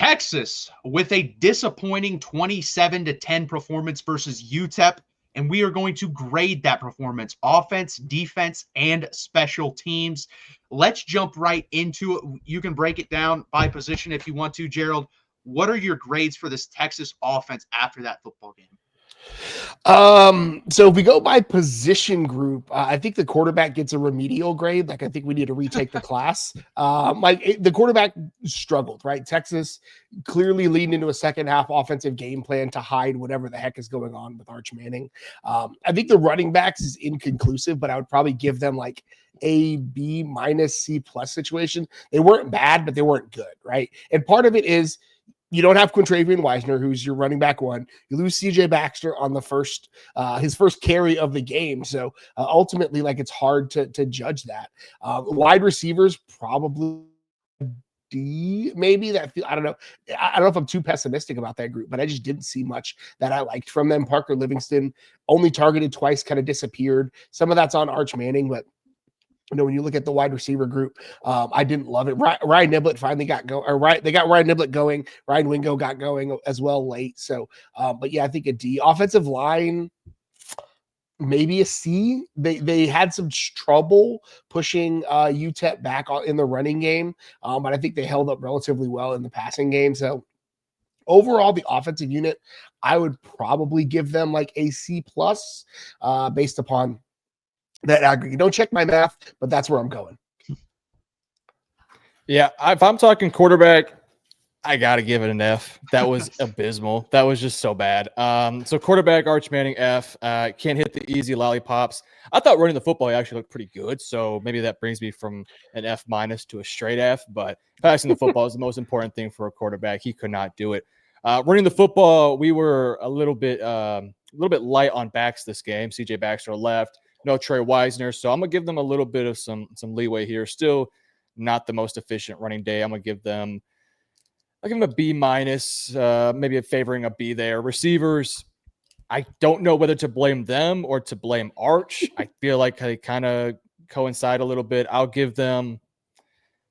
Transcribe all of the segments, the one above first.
Texas with a disappointing 27-10 performance versus UTEP, and we are going to grade that performance, offense, defense, and special teams. Let's jump right into it. You can break it down by position if you want to, Gerald. What are your grades for this Texas offense after that football game? So if we go by position group, I think the quarterback gets a remedial grade. Like, I think we need to retake the class. The quarterback struggled, right? Texas clearly leaned into a second half offensive game plan to hide whatever the heck is going on with Arch Manning. I think the running backs is inconclusive, but I would probably give them like a B minus C plus situation. They weren't bad, but they weren't good, right? And part of it is, you don't have Quintravian Wisner, who's your running back one. You lose CJ Baxter on his first carry of the game. So ultimately, like, it's hard to judge that. Wide receivers, probably D, maybe. I don't know. I don't know if I'm too pessimistic about that group, but I just didn't see much that I liked from them. Parker Livingston only targeted twice, kind of disappeared. Some of that's on Arch Manning, but when you look at the wide receiver group, I didn't love it. Ryan Niblett finally got going, they got Ryan Niblett going. Ryan Wingo got going as well late. So, but yeah, I think a D. Offensive line, maybe a C. They had some trouble pushing UTEP back in the running game, but I think they held up relatively well in the passing game. So overall, the offensive unit, I would probably give them like a C plus, based upon that aggregate. Don't check my math, but that's where I'm going. Yeah, if I'm talking quarterback, I got to give it an F. That was abysmal. That was just so bad. So quarterback, Arch Manning, F. Can't hit the easy lollipops. I thought running the football actually looked pretty good, so maybe that brings me from an F minus to a straight F, but passing the football is the most important thing for a quarterback. He could not do it. Running the football, we were a little bit light on backs this game. CJ Baxter left. No Trey Wisner, so I'm gonna give them a little bit of some leeway here. Still not the most efficient running day. I'll give them a B minus, maybe favoring a B there. Receivers, I don't know whether to blame them or to blame Arch. I feel like they kind of coincide a little bit. I'll give them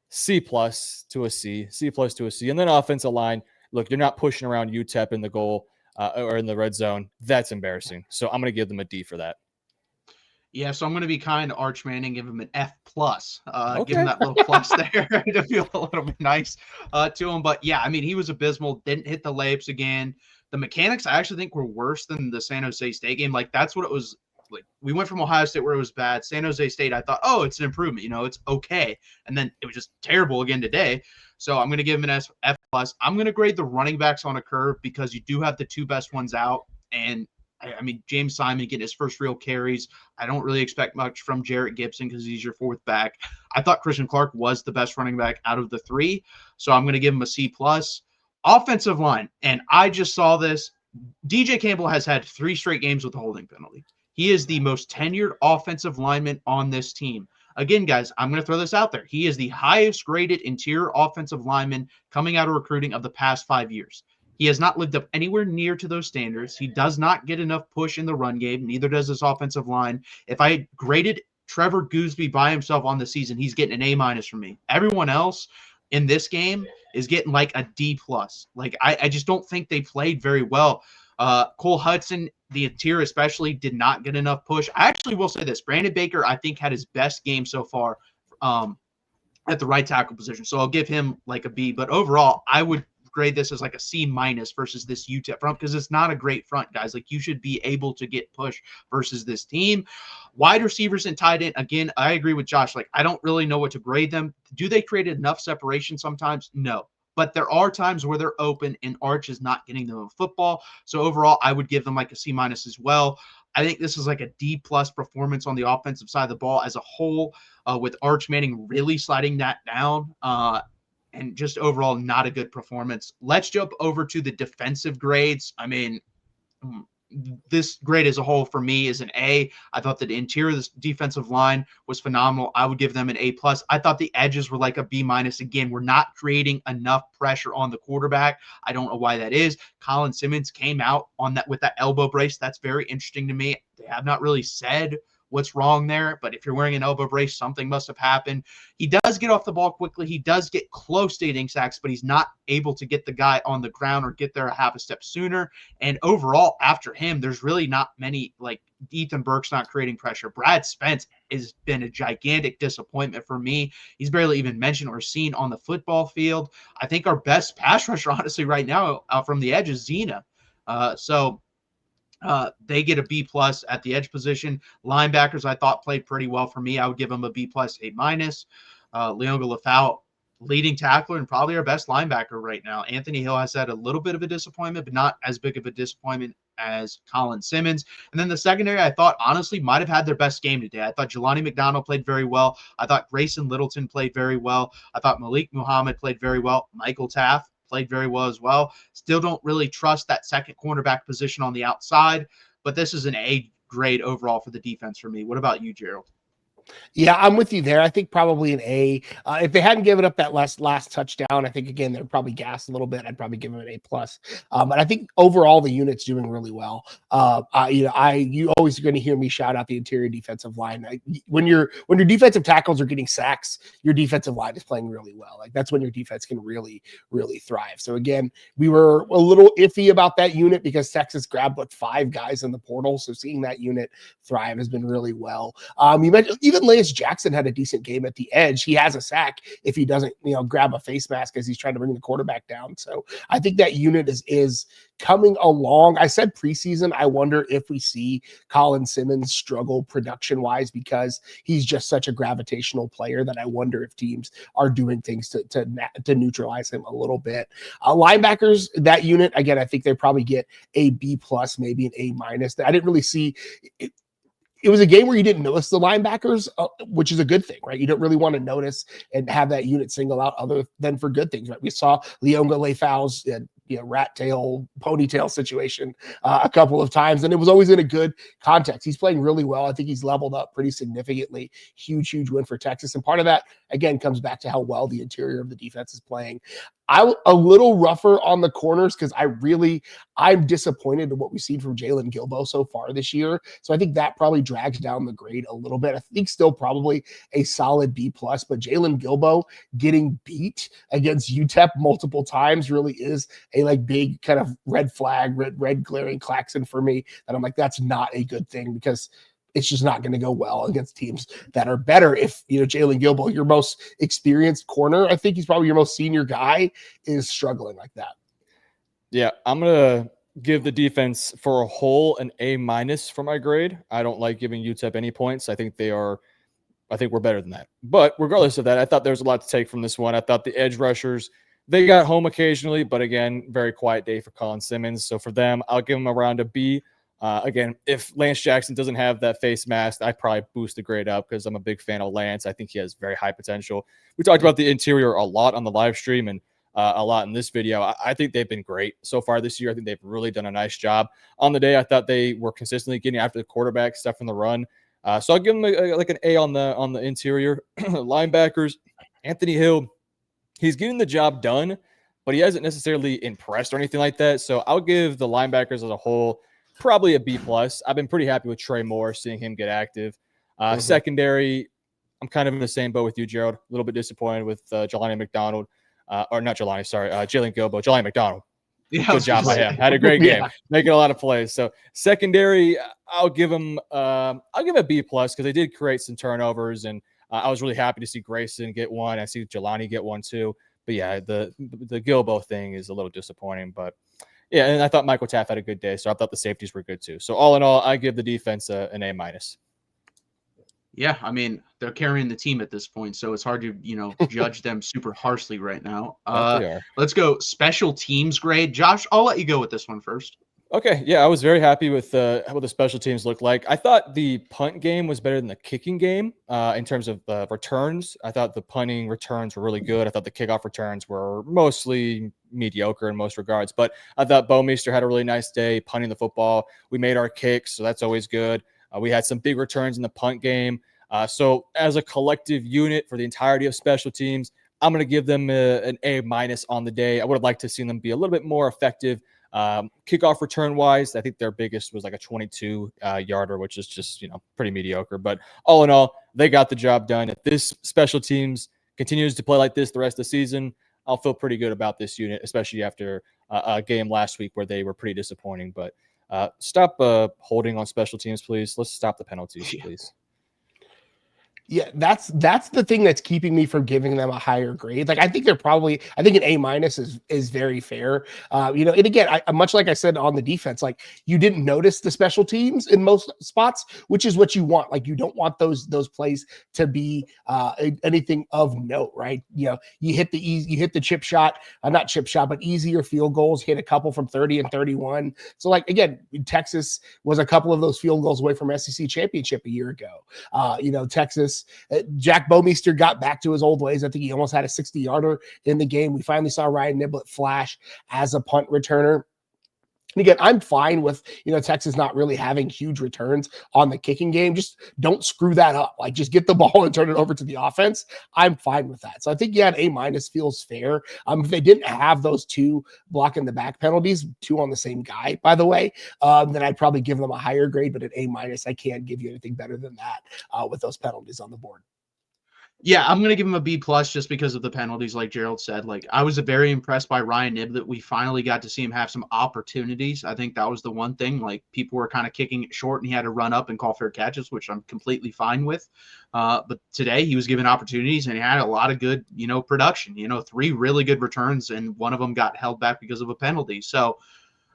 C plus to a C, and then offensive line. Look, you're not pushing around UTEP in the goal or in the red zone. That's embarrassing. So I'm gonna give them a D for that. Yeah, so I'm going to be kind to Arch Manning, give him an F plus. Give him that little plus there to feel a little bit nice to him. But yeah, I mean, he was abysmal. Didn't hit the layups again. The mechanics, I actually think, were worse than the San Jose State game. Like, that's what it was. Like, we went from Ohio State where it was bad. San Jose State, I thought, oh, it's an improvement. It's okay. And then it was just terrible again today. So I'm going to give him an F plus. I'm going to grade the running backs on a curve because you do have the two best ones out. And I mean, James Simon getting his first real carries. I don't really expect much from Jarrett Gibson because he's your fourth back. I thought Christian Clark was the best running back out of the three, so I'm going to give him a C plus. Offensive line, and I just saw this. DJ Campbell has had 3 straight games with a holding penalty. He is the most tenured offensive lineman on this team. Again, guys, I'm going to throw this out there. He is the highest graded interior offensive lineman coming out of recruiting of the past 5 years. He has not lived up anywhere near to those standards. He does not get enough push in the run game. Neither does his offensive line. If I graded Trevor Gooseby by himself on the season, he's getting an A minus from me. Everyone else in this game is getting like a D plus. Like, I just don't think they played very well. Cole Hudson, the interior especially, did not get enough push. I actually will say this. Brandon Baker, I think, had his best game so far at the right tackle position. So I'll give him like a B. But overall, I would grade this as like a C minus versus this UTEP front because it's not a great front, guys. Like, you should be able to get push versus this team. Wide receivers and tight end, again, I agree with Josh. Like, I don't really know what to grade them. Do they create enough separation sometimes? No. But there are times where they're open and Arch is not getting them a football. So overall, I would give them like a C minus as well. I think this is like a D plus performance on the offensive side of the ball as a whole, with Arch Manning really sliding that down. And just overall not a good performance. Let's jump over to the defensive grades. I mean, this grade as a whole for me is an A. I thought that the interior of this defensive line was phenomenal. I would give them an A plus. I thought the edges were like a B minus. Again, we're not creating enough pressure on the quarterback. I don't know why that is. Colin Simmons came out on that with that elbow brace. That's very interesting to me. They have not really said what's wrong there, but if you're wearing an elbow brace, something must have happened. He does get off the ball quickly. He does get close to getting sacks, but he's not able to get the guy on the ground or get there a half a step sooner. And overall, after him, there's really not many, like Ethan Burke's not creating pressure. Brad Spence has been a gigantic disappointment for me. He's barely even mentioned or seen on the football field. I think our best pass rusher, honestly, right now from the edge is Zena. They get a B plus at the edge position. Linebackers, I thought played pretty well for me. I would give them a B plus, A minus. Leonga Lafau, leading tackler and probably our best linebacker right now. Anthony Hill has had a little bit of a disappointment, but not as big of a disappointment as Colin Simmons. And then the secondary, I thought honestly might have had their best game today. I thought Jelani McDonald played very well. I thought Grayson Littleton played very well. I thought Malik Muhammad played very well. Michael Taft played very well as well. Still don't really trust that second cornerback position on the outside, but this is an A grade overall for the defense for me. What about you, Gerald? Yeah, I'm with you there. I think probably an A. If they hadn't given up that last touchdown, I think again they're probably gassed a little bit. I'd probably give them an A plus. But I think overall the unit's doing really well. You always going to hear me shout out the interior defensive line. When your defensive tackles are getting sacks, your defensive line is playing really well. Like that's when your defense can really thrive. So again, we were a little iffy about that unit because Texas grabbed 5 guys in the portal. So seeing that unit thrive has been really well. You mentioned even Lance Jackson had a decent game at the edge. He has a sack if he doesn't, grab a face mask as he's trying to bring the quarterback down. So I think that unit is coming along. I said preseason, I wonder if we see Colin Simmons struggle production-wise because he's just such a gravitational player that I wonder if teams are doing things to neutralize him a little bit. Linebackers, that unit, again, I think they probably get a B plus, maybe an A minus. I didn't really see it. It was a game where you didn't notice the linebackers, which is a good thing, right? You don't really want to notice and have that unit single out other than for good things, right? We saw Leonga Lafau's rat tail, ponytail situation a couple of times, and it was always in a good context. He's playing really well. I think he's leveled up pretty significantly. Huge win for Texas. And part of that, again, comes back to how well the interior of the defense is playing. I'm a little rougher on the corners because I'm disappointed in what we've seen from Jalen Gilbo so far this year. So I think that probably drags down the grade a little bit. I think still probably a solid B plus, but Jalen Gilbo getting beat against UTEP multiple times really is a big kind of red flag, red glaring klaxon for me. And I'm like, that's not a good thing because it's just not going to go well against teams that are better. If, Jalen Gilbo, your most experienced corner, I think he's probably your most senior guy, is struggling like that. Yeah, I'm going to give the defense for a whole an A minus for my grade. I don't like giving UTEP any points. I think we're better than that. But regardless of that, I thought there was a lot to take from this one. I thought the edge rushers, they got home occasionally, but again, very quiet day for Colin Simmons. So for them, I'll give them around a B. Again, if Lance Jackson doesn't have that face mask, I probably boost the grade up because I'm a big fan of Lance. I think he has very high potential. We talked about the interior a lot on the live stream and a lot in this video. I think they've been great so far this year. I think they've really done a nice job. On the day, I thought they were consistently getting after the quarterback, stuff from the run. So I'll give them an A on the interior. Linebackers, Anthony Hill, he's getting the job done, but he hasn't necessarily impressed or anything like that. So I'll give the linebackers as a whole probably a B plus. I've been pretty happy with Trey Moore, seeing him get active. Secondary, I'm kind of in the same boat with you, Gerald. A little bit disappointed with Jelani McDonald. Jalen Gilbo. Jelani McDonald. Yeah, good job by him. Had a great game. Making a lot of plays. So secondary, I'll give him a B plus because they did create some turnovers, and I was really happy to see Grayson get one. I see Jelani get one too. But yeah, the Gilbo thing is a little disappointing, but yeah, and I thought Michael Taft had a good day, so I thought the safeties were good too. So all in all, I give the defense an A minus. Yeah, I mean, they're carrying the team at this point, so it's hard to, judge them super harshly right now. Let's go special teams grade. Josh, I'll let you go with this one first. Okay, yeah, I was very happy with what the special teams looked like. I thought the punt game was better than the kicking game in terms of returns. I thought the punting returns were really good. I thought the kickoff returns were mostly mediocre in most regards. But I thought Bomeister had a really nice day punting the football. We made our kicks, so that's always good. We had some big returns in the punt game. So as a collective unit for the entirety of special teams, I'm going to give them an A- on the day. I would have liked to see them be a little bit more effective. Kickoff return wise, I think their biggest was like a 22 yarder, which is just, pretty mediocre. But all in all, they got the job done. If this special teams continues to play like this the rest of the season, I'll feel pretty good about this unit, especially after a game last week where they were pretty disappointing. But stop holding on special teams, please. Let's stop the penalties, please. Yeah, that's the thing that's keeping me from giving them a higher grade. Like I think an A- is very fair. And again, I much like I said on the defense, like you didn't notice the special teams in most spots, which is what you want. Like you don't want those plays to be anything of note, right? You hit the chip shot, not chip shot, but easier field goals. Hit a couple from 30 and 31. So like again, Texas was a couple of those field goals away from SEC championship a year ago. Texas. Jack Bomeister got back to his old ways. I think he almost had a 60-yarder in the game. We finally saw Ryan Niblett flash as a punt returner. And again, I'm fine with, Texas not really having huge returns on the kicking game. Just don't screw that up. Like just get the ball and turn it over to the offense. I'm fine with that. So I think, an A- feels fair. If they didn't have those 2 block in the back penalties, 2 on the same guy, by the way, then I'd probably give them a higher grade, but an A-, I can't give you anything better than that with those penalties on the board. Yeah, I'm gonna give him a B+ just because of the penalties, like Gerald said. Like I was very impressed by Ryan Niblett. We finally got to see him have some opportunities. I think that was the one thing. Like people were kind of kicking it short, and he had to run up and call fair catches, which I'm completely fine with. But today he was given opportunities, and he had a lot of good, production. 3 really good returns, and one of them got held back because of a penalty. So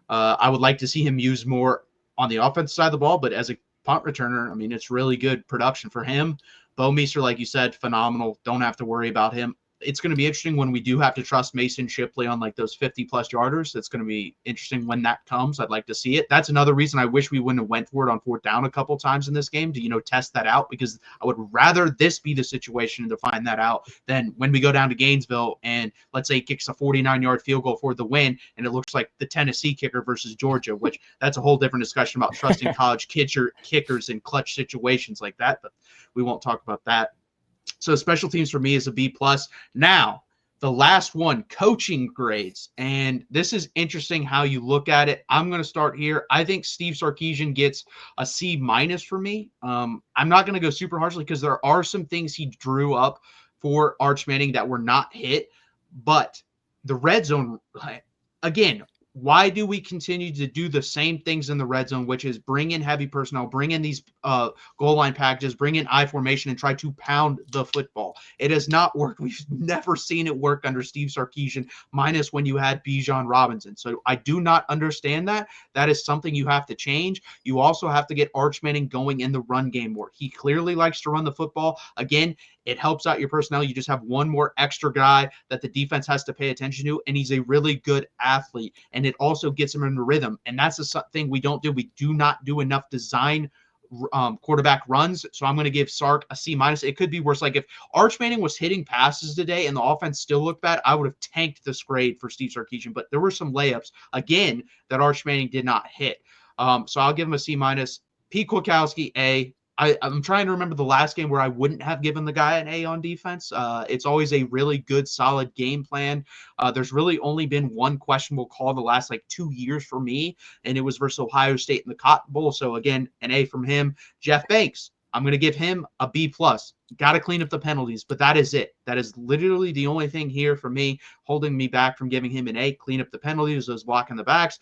I would like to see him use more on the offensive side of the ball, but as a punt returner, I mean, it's really good production for him. Bomeister, like you said, phenomenal. Don't have to worry about him. It's going to be interesting when we do have to trust Mason Shipley on like those 50-plus yarders. It's going to be interesting when that comes. I'd like to see it. That's another reason I wish we wouldn't have went for it on 4th down a couple times in this game to, test that out, because I would rather this be the situation to find that out than when we go down to Gainesville and let's say he kicks a 49-yard field goal for the win and it looks like the Tennessee kicker versus Georgia, which that's a whole different discussion about trusting college kickers in clutch situations like that, but we won't talk about that. So special teams for me is a B+. Now, the last one, coaching grades. And this is interesting how you look at it. I'm going to start here. I think Steve Sarkisian gets a C- for me. I'm not going to go super harshly because there are some things he drew up for Arch Manning that were not hit. But the red zone, again, why do we continue to do the same things in the red zone, which is bring in heavy personnel, bring in these goal line packages, bring in I formation, and try to pound the football? It has not worked. We've never seen it work under Steve Sarkisian, minus when you had Bijan Robinson. So I do not understand that. That is something you have to change. You also have to get Arch Manning going in the run game more. He clearly likes to run the football. Again, it helps out your personnel. You just have one more extra guy that the defense has to pay attention to, and he's a really good athlete. And it also gets him in the rhythm. And that's the thing we don't do. We do not do enough design quarterback runs. So I'm going to give Sark a C-. It could be worse. Like if Arch Manning was hitting passes today and the offense still looked bad, I would have tanked this grade for Steve Sarkisian. But there were some layups, again, that Arch Manning did not hit. So I'll give him a C-. Pete Kwiatkowski, A. I'm trying to remember the last game where I wouldn't have given the guy an A on defense. It's always a really good, solid game plan. There's really only been one questionable call the last 2 years for me, and it was versus Ohio State in the Cotton Bowl. So again, an A from him. Jeff Banks, I'm going to give him a B+. Got to clean up the penalties, but that is it. That is literally the only thing here for me holding me back from giving him an A. Clean up the penalties, those blocking the backs.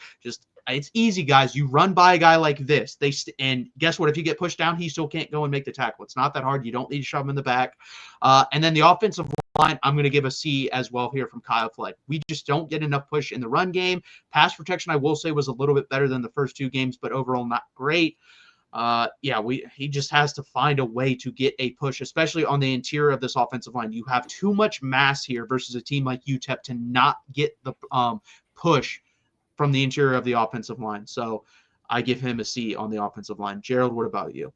It's easy, guys. You run by a guy like this. And guess what? If you get pushed down, he still can't go and make the tackle. It's not that hard. You don't need to shove him in the back. And then the offensive line, I'm going to give a C as well here from Kyle Flood. We just don't get enough push in the run game. Pass protection, I will say, was a little bit better than the first 2 games, but overall not great. He just has to find a way to get a push, especially on the interior of this offensive line. You have too much mass here versus a team like UTEP to not get the push from the interior of the offensive line. So I give him a C on the offensive line. Gerald, what about you?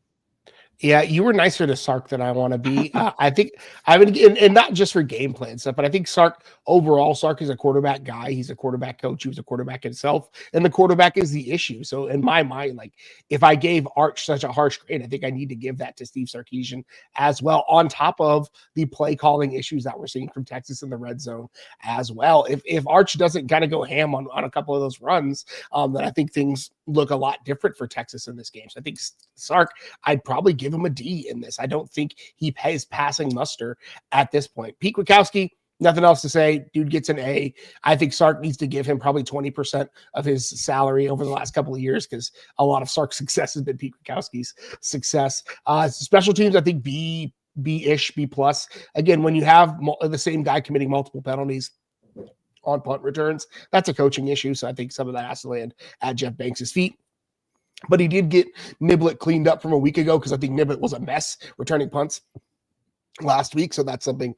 Yeah, you were nicer to Sark than I want to be. I think I would, and not just for game plan stuff, but I think Sark overall, Sark is a quarterback guy. He's a quarterback coach. He was a quarterback himself, and the quarterback is the issue. So in my mind, like if I gave Arch such a harsh grade, I think I need to give that to Steve Sarkisian as well, on top of the play calling issues that we're seeing from Texas in the red zone as well. If Arch doesn't kind of go ham on a couple of those runs, then I think things look a lot different for Texas in this game. So I think Sark, I'd probably give him a D in this. I don't think he pays passing muster at this point. Pete Kwiatkowski, nothing else to say. Dude gets an A. I think Sark needs to give him probably 20% of his salary over the last couple of years, because a lot of Sark's success has been Pete Kwiatkowski's success. Special teams, I think B-ish, B+. Again, when you have the same guy committing multiple penalties on punt returns, that's a coaching issue. So I think some of that has to land at Jeff Banks' feet. But he did get Niblett cleaned up from a week ago, because I think Niblett was a mess returning punts last week. So that's something,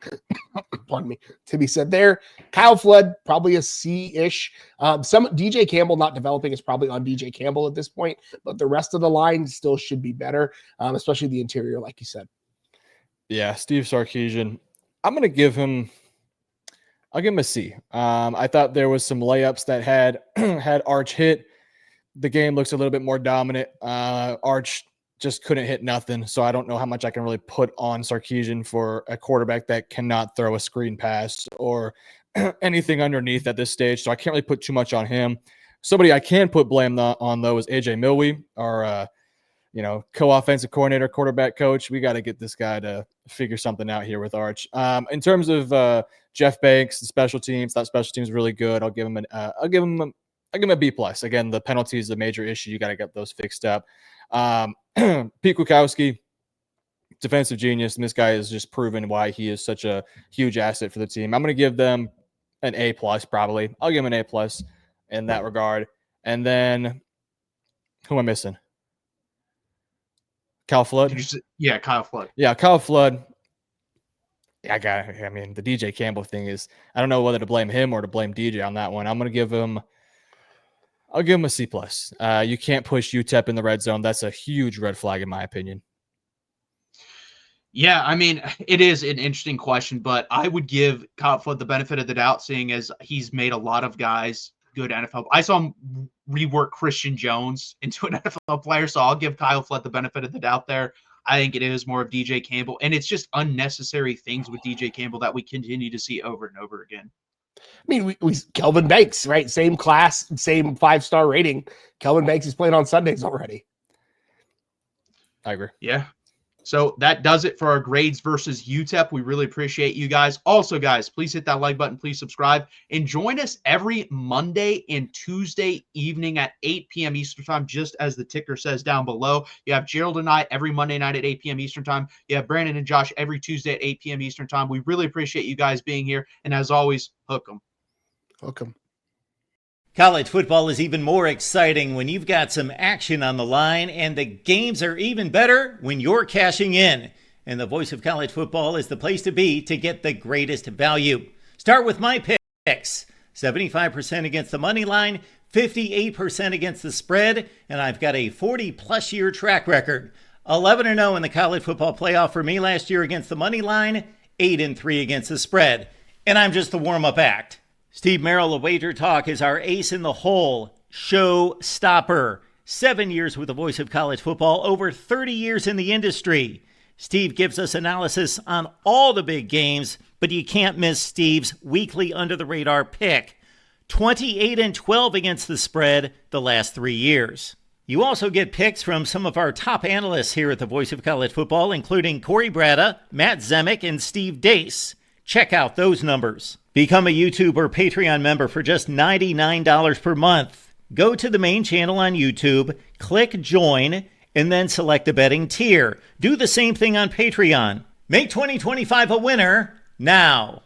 pardon me, to be said there. Kyle Flood, probably a C-ish. Some DJ Campbell not developing is probably on DJ Campbell at this point, but the rest of the line still should be better, especially the interior, like you said. Yeah, Steve Sarkisian. I'll give him a C. I thought there was some layups that had Arch hit. The game looks a little bit more dominant. Arch just couldn't hit nothing. So I don't know how much I can really put on Sarkisian for a quarterback that cannot throw a screen pass or anything underneath at this stage. So I can't really put too much on him. Somebody I can put blame on, though, is AJ Milwee, our co-offensive coordinator, quarterback coach. We got to get this guy to figure something out here with Arch. In terms of Jeff Banks, the special teams, that special teams is really good. I'll give him a B+. Again, the penalty is the major issue. You got to get those fixed up. Pete Kwiatkowski, defensive genius, and this guy has just proven why he is such a huge asset for the team. I'm going to give them an A+, probably. I'll give him an A+ in that regard. And then, who am I missing? Kyle Flood? Yeah, Kyle Flood. Yeah, Kyle Flood. The DJ Campbell thing is, I don't know whether to blame him or to blame DJ on that one. I'll give him a C+. You can't push UTEP in the red zone. That's a huge red flag, in my opinion. Yeah, I mean, it is an interesting question, but I would give Kyle Flood the benefit of the doubt, seeing as he's made a lot of guys good NFL. I saw him rework Christian Jones into an NFL player, so I'll give Kyle Flood the benefit of the doubt there. I think it is more of DJ Campbell, and it's just unnecessary things with DJ Campbell that we continue to see over and over again. I mean, we Kelvin Banks, right? Same class, same 5-star rating. Kelvin Banks is playing on Sundays already. I agree. Yeah. So that does it for our grades versus UTEP. We really appreciate you guys. Also, guys, please hit that like button. Please subscribe. And join us every Monday and Tuesday evening at 8 p.m. Eastern Time, just as the ticker says down below. You have Gerald and I every Monday night at 8 p.m. Eastern Time. You have Brandon and Josh every Tuesday at 8 p.m. Eastern Time. We really appreciate you guys being here. And as always, hook 'em. Hook 'em. College football is even more exciting when you've got some action on the line, and the games are even better when you're cashing in. And the Voice of College Football is the place to be to get the greatest value. Start with my picks. 75% against the money line, 58% against the spread, and I've got a 40-plus year track record. 11-0 in the college football playoff for me last year against the money line, 8-3 against the spread. And I'm just the warm-up act. Steve Merrill of Wager Talk is our ace in the hole, show stopper. 7 years with the Voice of College Football, over 30 years in the industry. Steve gives us analysis on all the big games, but you can't miss Steve's weekly under-the-radar pick. 28-12 against the spread the last 3 years. You also get picks from some of our top analysts here at the Voice of College Football, including Corey Bratta, Matt Zemek, and Steve Dace. Check out those numbers. Become a YouTube or Patreon member for just $99 per month. Go to the main channel on YouTube, click join, and then select a betting tier. Do the same thing on Patreon. Make 2025 a winner now.